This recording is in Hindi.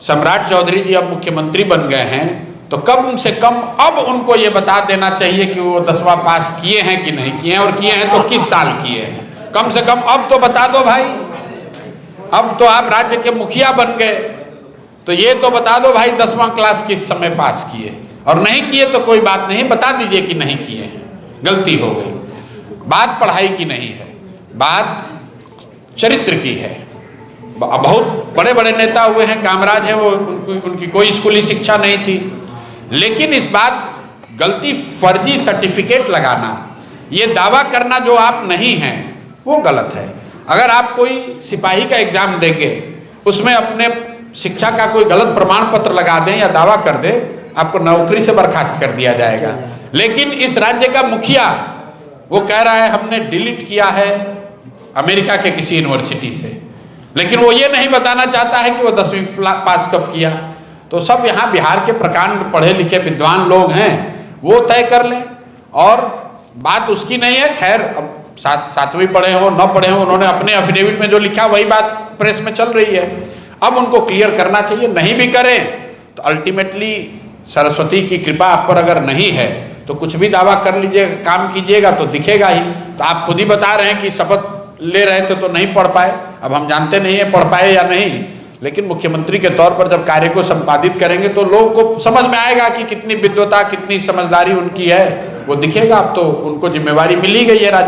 सम्राट चौधरी जी अब मुख्यमंत्री बन गए हैं, तो कम से कम अब उनको ये बता देना चाहिए कि वो 10वां पास किए हैं कि नहीं किए हैं, और किए हैं तो किस साल किए हैं। कम से कम अब तो बता दो भाई। अब तो आप राज्य के मुखिया बन गए, तो ये तो बता दो भाई 10वां क्लास किस समय पास किए, और नहीं किए तो कोई बात नहीं, बता दीजिए कि नहीं किए हैं, गलती हो गई। बात पढ़ाई की नहीं है, बात चरित्र की है। बहुत बड़े बड़े नेता हुए हैं, कामराज हैं, वो उनकी कोई स्कूली शिक्षा नहीं थी, लेकिन इस बात गलती फर्जी सर्टिफिकेट लगाना, ये दावा करना जो आप नहीं हैं वो गलत है। अगर आप कोई सिपाही का एग्जाम देंगे, उसमें अपने शिक्षा का कोई गलत प्रमाण पत्र लगा दें या दावा कर दें, आपको नौकरी से बर्खास्त कर दिया जाएगा। लेकिन इस राज्य का मुखिया वो कह रहा है हमने डिलीट किया है अमेरिका के किसी यूनिवर्सिटी से, लेकिन वो ये नहीं बताना चाहता है कि वो 10वीं पास कब किया। तो सब यहाँ बिहार के प्रकांड पढ़े लिखे विद्वान लोग हैं, वो तय कर लें, और बात उसकी नहीं है। खैर, अब 7वीं पढ़े हो 9 पढ़े हो, उन्होंने अपने एफिडेविट में जो लिखा वही बात प्रेस में चल रही है। अब उनको क्लियर करना चाहिए। नहीं भी करें तो अल्टीमेटली सरस्वती की कृपा आप पर अगर नहीं है तो कुछ भी दावा कर लीजिएगा, काम कीजिएगा तो दिखेगा ही। तो आप खुद ही बता रहे हैं कि शपथ ले रहे थे तो नहीं पढ़ पाए। अब हम जानते नहीं है पढ़ पाए या नहीं, लेकिन मुख्यमंत्री के तौर पर जब कार्य को संपादित करेंगे तो लोगों को समझ में आएगा कि कितनी विद्वता, कितनी समझदारी उनकी है, वो दिखेगा। अब तो उनको जिम्मेवारी मिली गई है राज्य